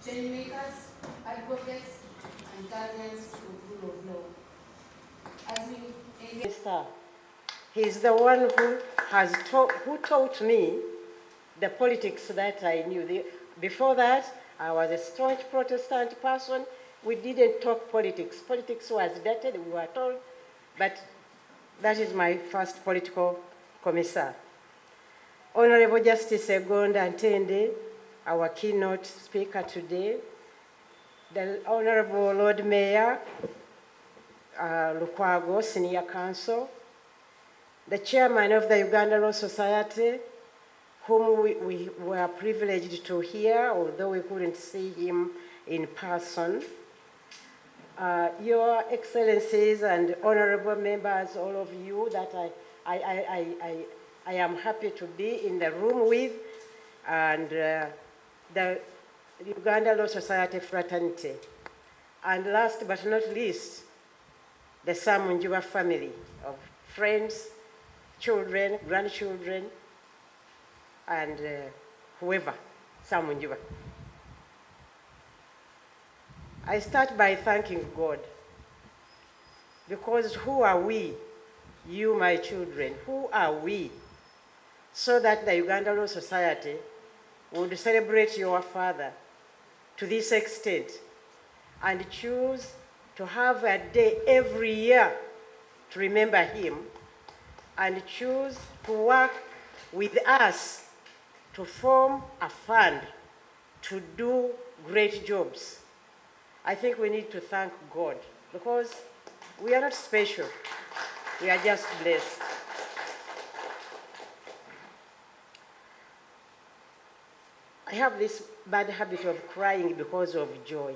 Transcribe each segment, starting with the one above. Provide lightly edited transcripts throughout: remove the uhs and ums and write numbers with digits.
change makers, advocates, and guardians of rule of law. As we engage, he's the one who taught me the politics that I knew. Before that, I was a staunch Protestant person. We didn't talk politics. Politics was dated, we were told, but that is my first political commissar. Honorable Justice Egonda Ntende, our keynote speaker today, the Honorable Lord Mayor Lukwago, Senior Counsel, the Chairman of the Uganda Law Society, whom we were privileged to hear, although we couldn't see him in person. Your Excellencies and honorable members, all of you that I am happy to be in the room with, and the Uganda Law Society fraternity. And last but not least, the Samunjuba family of friends, children, grandchildren, and whoever, Samunjuba. I start by thanking God, because who are we, you my children, who are we, so that the Uganda Law Society would celebrate your father to this extent and choose to have a day every year to remember him, and choose to work with us to form a fund to do great jobs. I think we need to thank God, because we are not special. We are just blessed. I have this bad habit of crying because of joy.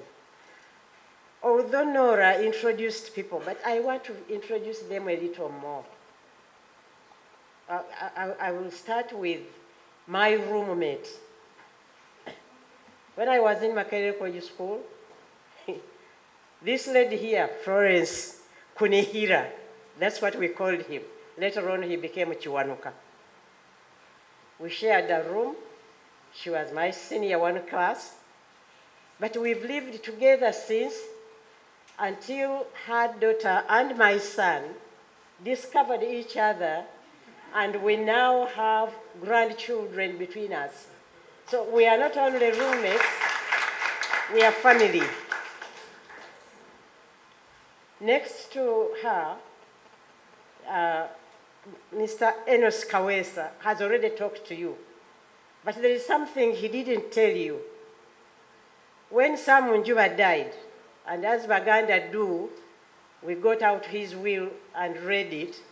Although Nora introduced people, but I want to introduce them a little more. I will start with my roommate. When I was in Makerere College School, this lady here, Florence Kunihira, that's what we called him. Later on, he became Chiwanuka. We shared a room. She was my senior one class. But we've lived together since, until her daughter and my son discovered each other, and we now have grandchildren between us. So we are not only roommates, we are family. Next to her, Mr. Enos Kawesa has already talked to you, but there is something he didn't tell you. When Samunjuba died, and as Baganda do, we got out his will and read it,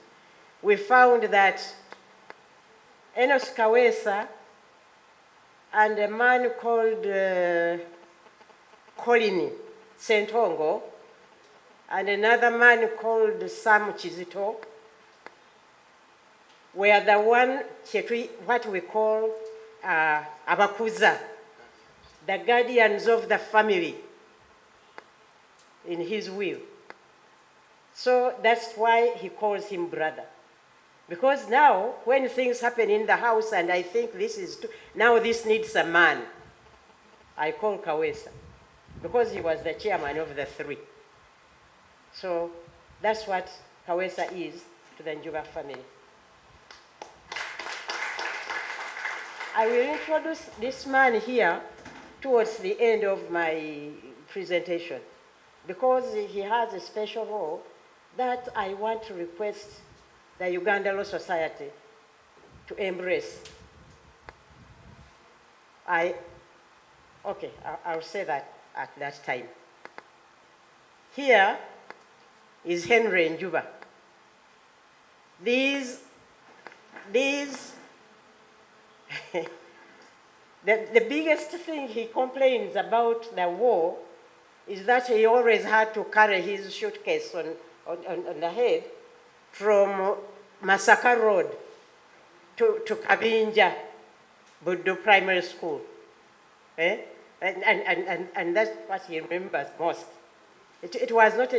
we found that Enos Kawesa and a man called Colini Sentongo, and another man called Sam Chizito, were the one, what we call Abakuza, the guardians of the family in his will. So that's why he calls him brother. Because now, when things happen in the house, and I think now this needs a man, I call Kawesa, because he was the chairman of the three. So that's what Kawesa is to the Njuba family. I will introduce this man here towards the end of my presentation, because he has a special role that I want to request the Uganda Law Society to embrace. I'll say that at that time. Here is Henry Njuba. These the biggest thing he complains about the war is that he always had to carry his suitcase on the head from Masaka Road to Kabinja Budu Primary School. And that's what he remembers most. It was not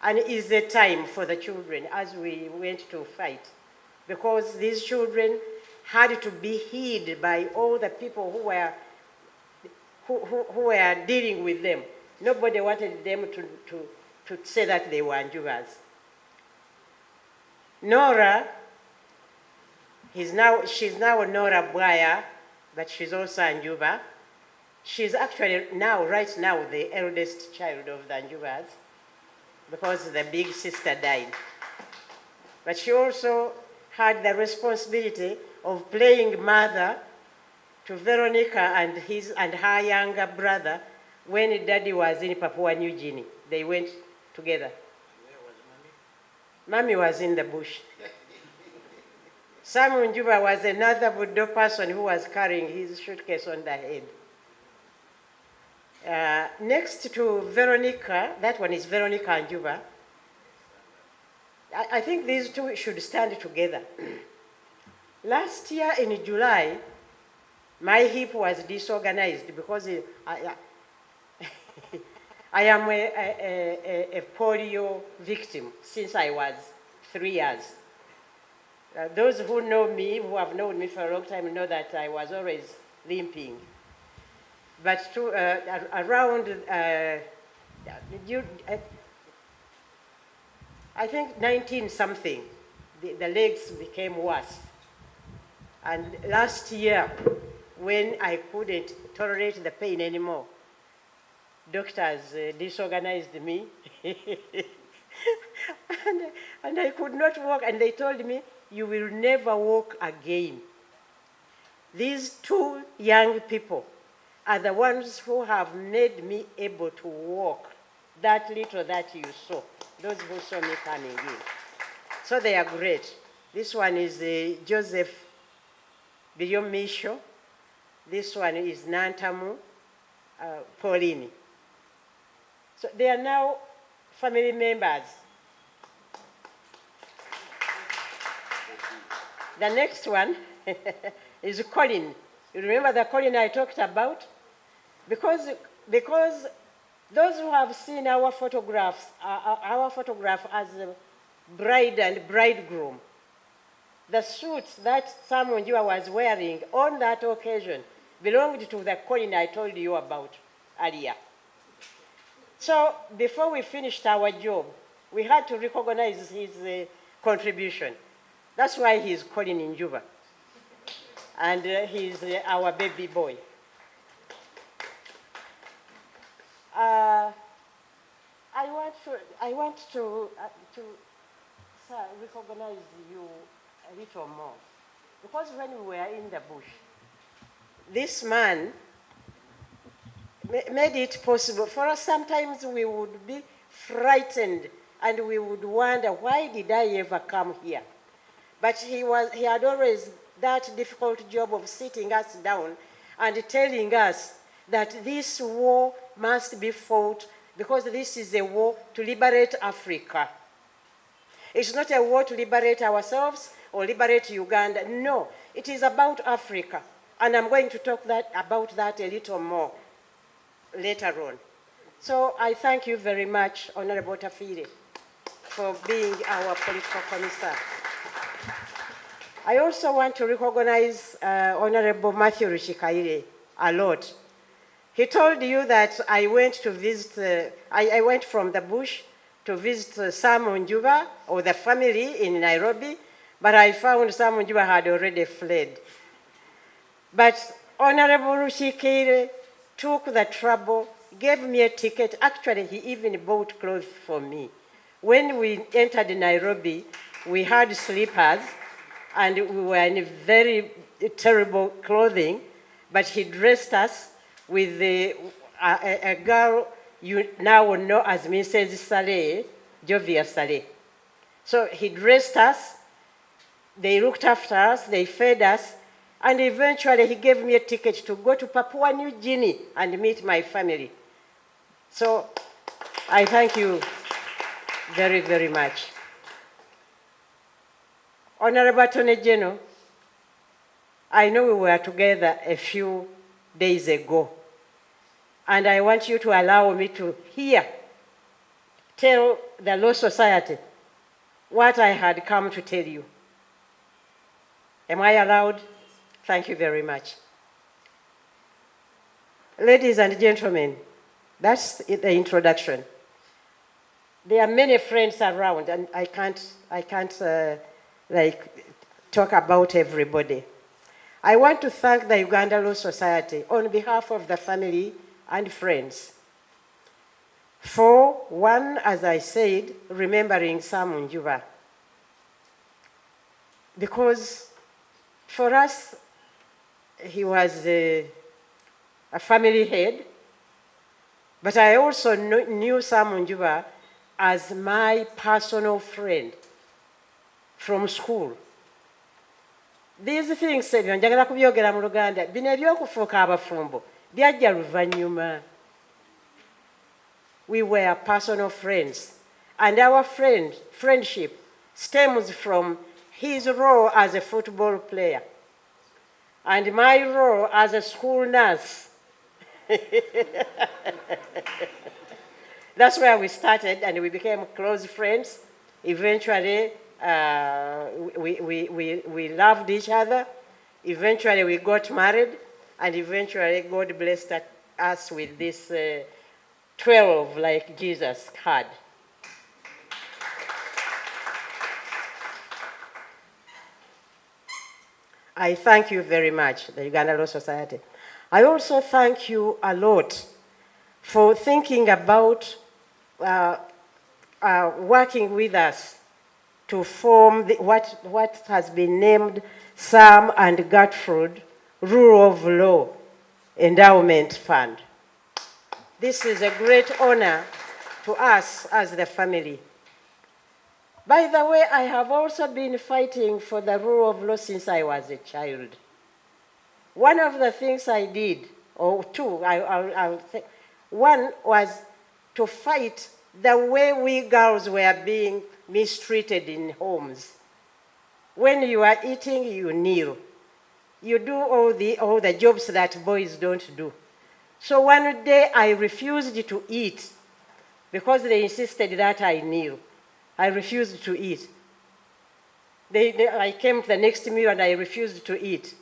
an easy time for the children as we went to fight, because these children had to be hid by all the people who were who were dealing with them. Nobody wanted them to say that they were Anjubas. Nora, she's now Nora Bwaya, but she's also Anjuba. She's actually right now, the eldest child of the Anjubas because the big sister died. But she also had the responsibility of playing mother to Veronica and her younger brother when Daddy was in Papua New Guinea. They went together. Where was Mommy? Mommy was in the bush. Sam Njuba was another Buddha person who was carrying his suitcase on the head. Next to Veronica, that one is Veronica Njuba. I think these two should stand together. Last year in July, my hip was disorganized because I am a polio victim since I was 3 years. Those who know me, who have known me for a long time, know that I was always limping. But around, I think 19-something, the legs became worse. And last year, when I couldn't tolerate the pain anymore, doctors disorganized me. and I could not walk, and they told me, you will never walk again. These two young people are the ones who have made me able to walk that little that you saw, those who saw me coming in. So they are great. This one is Joseph Biyomisho. This one is Nantamu Paulini. So they are now family members. The next one is Colin. You remember the Colin I talked about? Because those who have seen our photographs, our photograph as a bride and bridegroom, the suits that Sam Njuba was wearing on that occasion belonged to the Colin I told you about earlier. So before we finished our job, we had to recognize his contribution. That's why he's Colin Njuba. And he's our baby boy. I want to recognize you a little more. Because when we were in the bush, this man made it possible for us. Sometimes we would be frightened and we would wonder, why did I ever come here? But he had always that difficult job of sitting us down and telling us that this war must be fought because this is a war to liberate Africa. It's not a war to liberate ourselves or liberate Uganda. No, it is about Africa. And I'm going to talk about that a little more later on. So I thank you very much, Honorable Tafire, for being our political commissar. I also want to recognize Honorable Matthew Rushikaire a lot. He told you that I went to visit, I went from the bush to visit Sam Njuba or the family in Nairobi, but I found Sam Njuba had already fled. But Honorable Rushikaire took the trouble, gave me a ticket. Actually, he even bought clothes for me. When we entered Nairobi, we had slippers, and we were in very terrible clothing, but he dressed us with a girl you now know as Mrs. Saleh, Jovia Saleh. So he dressed us, they looked after us, they fed us, and eventually he gave me a ticket to go to Papua New Guinea and meet my family. So I thank you very, very much. Honorable Attorney General, I know we were together a few days ago, and I want you to allow me to tell the Law Society what I had come to tell you. Am I allowed? Thank you very much. Ladies and gentlemen, that's the introduction. There are many friends around, and I can't like talk about everybody. I want to thank the Uganda Law Society on behalf of the family and friends for one, as I said, remembering Sam Njuba. Because for us, he was a family head, but I also knew Sam Njuba as my personal friend from school. These things njagala kubyogera mu Luganda bino ebyokufuuka abafumbo byajja luvannyuma. We were personal friends, and our friendship stems from his role as a football player and my role as a school nurse. That's where we started, and we became close friends. Eventually, we loved each other. Eventually, we got married, and eventually, God blessed us with this 12 like Jesus had. I thank you very much, the Uganda Law Society. I also thank you a lot for thinking about working with us to form what has been named Sam and Gertrude Rule of Law Endowment Fund. This is a great honor to us as the family. By the way, I have also been fighting for the rule of law since I was a child. One of the things I did, or two, one was to fight the way we girls were being mistreated in homes. When you are eating, you kneel. You do all the jobs that boys don't do. So one day I refused to eat because they insisted that I kneel. I refused to eat. I came to the next meal and I refused to eat.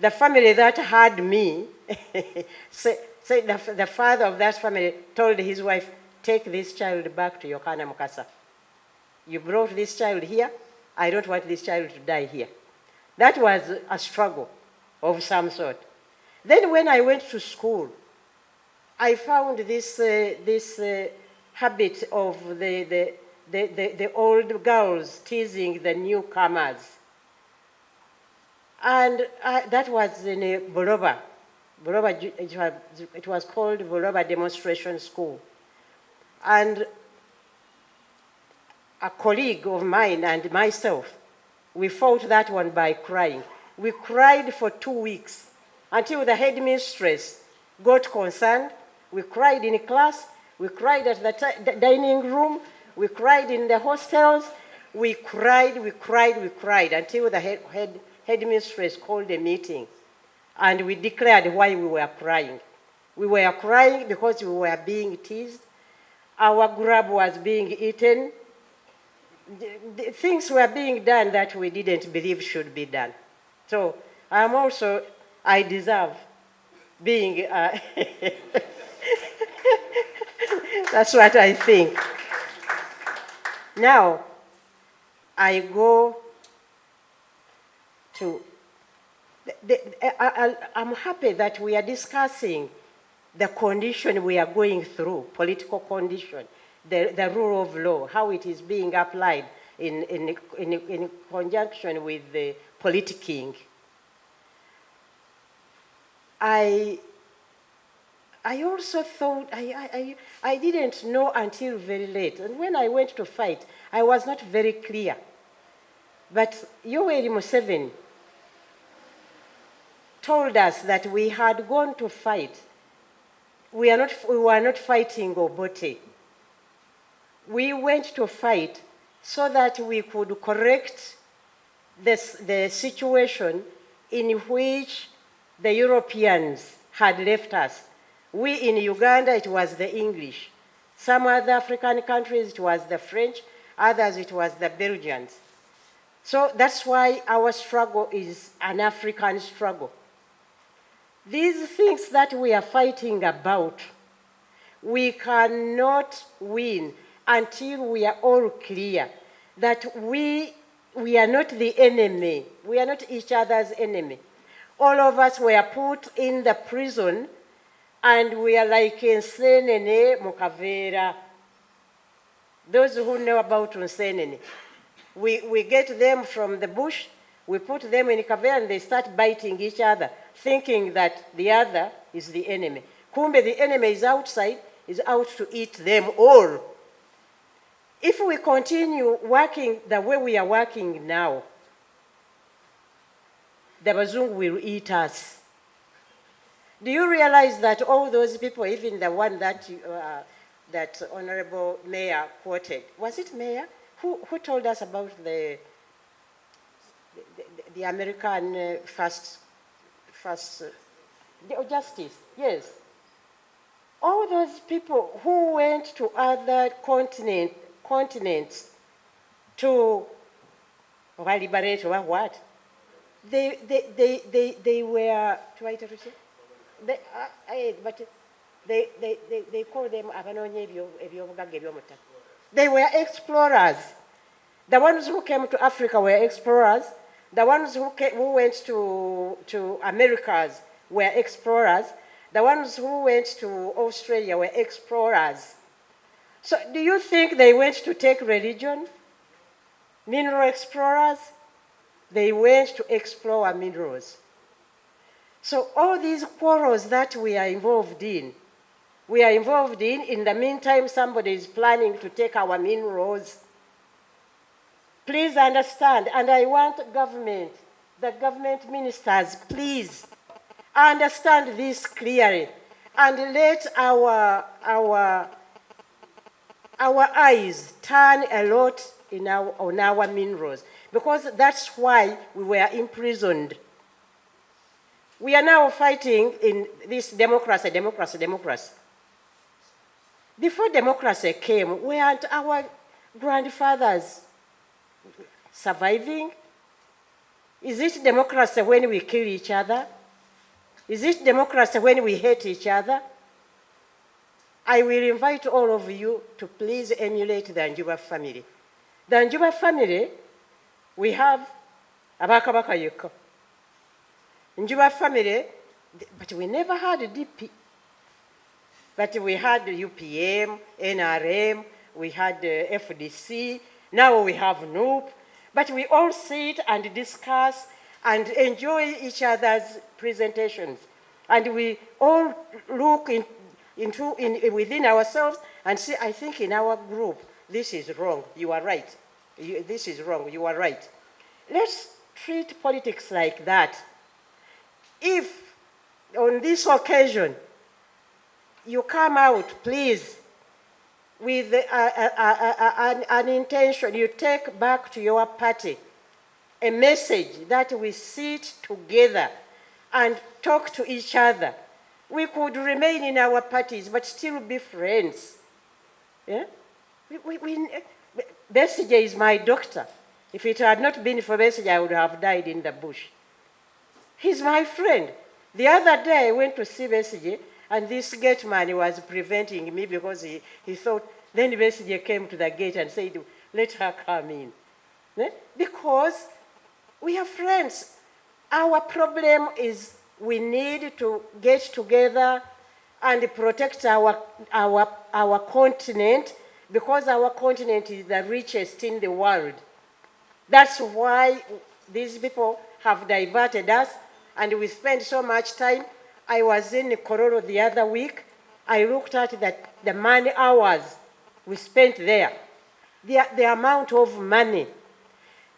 The family that had me, the father of that family told his wife, take this child back to Yokana Mukasa. You brought this child here. I don't want this child to die here. That was a struggle of some sort. Then when I went to school, I found this habit of the old girls teasing the newcomers. And that was in Boroba. It was called Boroba Demonstration School. And a colleague of mine and myself, we fought that one by crying. We cried for 2 weeks until the headmistress got concerned. We cried in class, we cried at the dining room, we cried in the hostels, we cried until the headmistress called a meeting, and we declared why we were crying. We were crying because we were being teased, our grub was being eaten, things were being done that we didn't believe should be done. So I deserve being, that's what I think. Now, I go to, I'm happy that we are discussing the condition we are going through, political condition, the rule of law, how it is being applied in conjunction with the politicking. I also thought, I didn't know until very late. And when I went to fight, I was not very clear. But Yoweri Museveni told us that we had gone to fight. We were not fighting Obote. We went to fight so that we could correct the situation in which the Europeans had left us. We in Uganda, it was the English. Some other African countries, it was the French. Others, it was the Belgians. So that's why our struggle is an African struggle. These things that we are fighting about, we cannot win until we are all clear that we are not the enemy. We are not each other's enemy. All of us were put in the prison and we are like Nsenene Mukavera. Those who know about Nsenene, we get them from the bush, we put them in Kavera and they start biting each other, thinking that the other is the enemy. Kumbe, the enemy is outside, is out to eat them all. If we continue working the way we are working now, the Bazungu will eat us. Do you realize that all those people, even the one that that Honorable Mayor quoted, was it Mayor? Who told us about the American justice? Yes. All those people who went to other continents to liberate or what? They were try to say. But they call them they were explorers. The ones who came to Africa were explorers. The ones who went to Americas were explorers. The ones who went to Australia were explorers. So do you think they went to take religion? Mineral explorers? They went to explore minerals. So all these quarrels that we are involved in, in the meantime somebody is planning to take our minerals. Please understand, and I want the government ministers, please understand this clearly and let our eyes turn a lot on our minerals, because that's why we were imprisoned. We are now fighting in this democracy. Before democracy came, weren't our grandfathers surviving? Is it democracy when we kill each other? Is it democracy when we hate each other? I will invite all of you to please emulate the Njuba family. The Njuba family, we have Abakabaka Yuko. Njuba family, but we never had a DP. But we had UPM, NRM, we had FDC, now we have NUP. But we all sit and discuss and enjoy each other's presentations. And we all look within ourselves and say, I think in our group, this is wrong, you are right. This is wrong, you are right. Let's treat politics like that. If on this occasion you come out, please, with an intention, you take back to your party a message that we sit together and talk to each other. We could remain in our parties but still be friends. Yeah? Besigye is my doctor. If it had not been for Besigye, I would have died in the bush. He's my friend. The other day I went to see Besigye, and this gate man was preventing me because he thought, then Besigye came to the gate and said, let her come in. Because we are friends. Our problem is we need to get together and protect our continent, because our continent is the richest in the world. That's why these people have diverted us, and we spend so much time. I was in Kororo the other week. I looked at the man hours we spent there, the amount of money,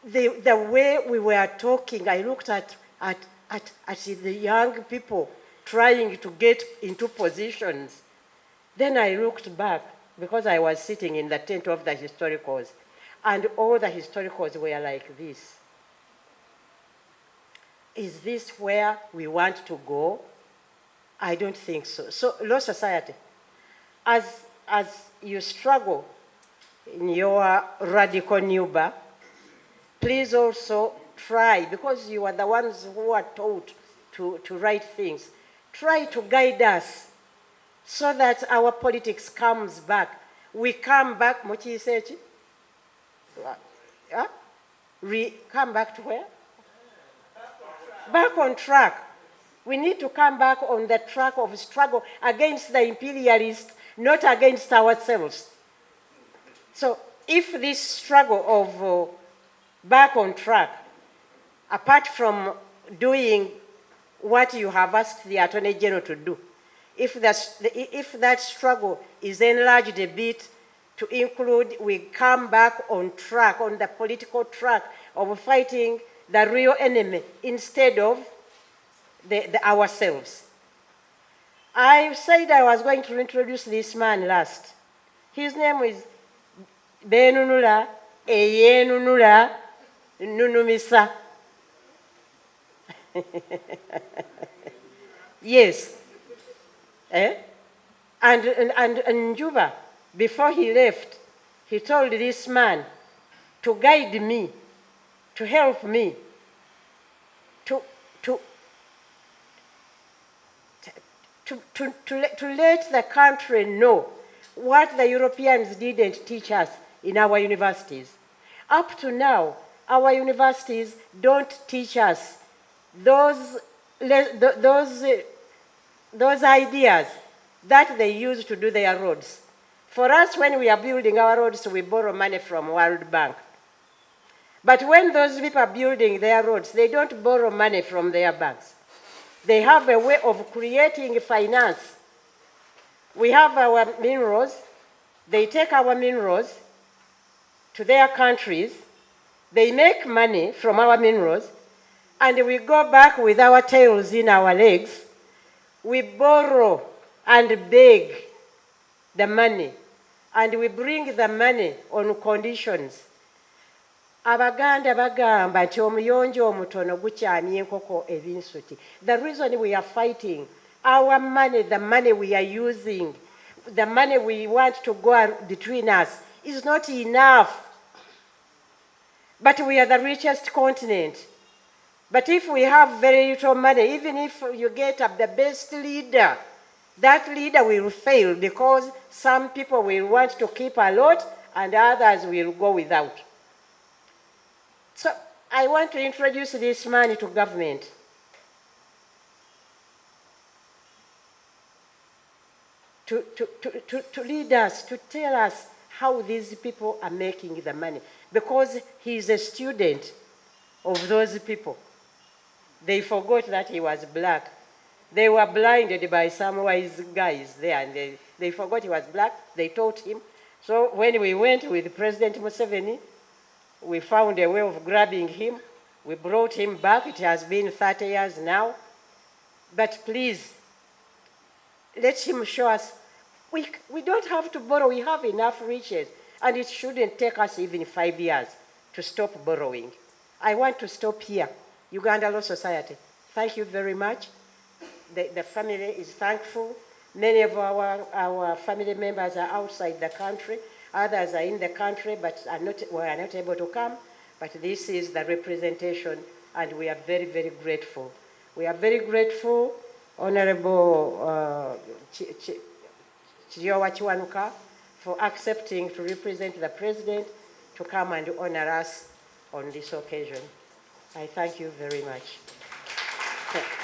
the way we were talking. I looked at the young people trying to get into positions. Then I looked back, because I was sitting in the tent of the historicals, and all the historicals were like this. Is this where we want to go? I don't think so. So, Law Society, as you struggle in your radical Nuba, please also try, because you are the ones who are taught to write things. try to guide us so that our politics comes back. We come back, Mochi said, come back to where? Back on track. We need to come back on the track of struggle against the imperialists, not against ourselves. So if this struggle of back on track, apart from doing what you have asked the Attorney General to do, if that struggle is enlarged a bit to include, we come back on track, on the political track of fighting the real enemy instead of ourselves. I said I was going to introduce this man last. His name is Benunula Eyenunula Nunumisa. Yes. And Njuba, before he left, he told this man to guide me, to help me, to let the country know what the Europeans didn't teach us in our universities. Up to now, our universities don't teach us those ideas that they use to do their roads. For us, when we are building our roads, we borrow money from World Bank. But when those people are building their roads, they don't borrow money from their banks. They have a way of creating finance. We have our minerals. They take our minerals to their countries. They make money from our minerals, and we go back with our tails in our legs. We borrow and beg the money, and we bring the money on conditions. Abaganda bagamba nti omuyonjo omutono gukyamya enkoko ebinsuti. The reason we are fighting, our money, the money we are using, the money we want to go between us is not enough. But we are the richest continent. But if we have very little money, even if you get the best leader, that leader will fail because some people will want to keep a lot and others will go without. So I want to introduce this man to government. To lead us, to tell us how these people are making the money. Because he is a student of those people. They forgot that he was black. They were blinded by some wise guys there, and they forgot he was black. They taught him. So when we went with President Museveni, we found a way of grabbing him. We brought him back. It has been 30 years now. But please, let him show us. We don't have to borrow. We have enough riches. And it shouldn't take us even 5 years to stop borrowing. I want to stop here. Uganda Law Society, thank you very much. The family is thankful. Many of our family members are outside the country. Others are in the country but were not able to come. But this is the representation, and we are very, very grateful. We are very grateful, Honorable Chiowa Chiwanuka, for accepting to represent the President to come and honor us on this occasion. I thank you very much.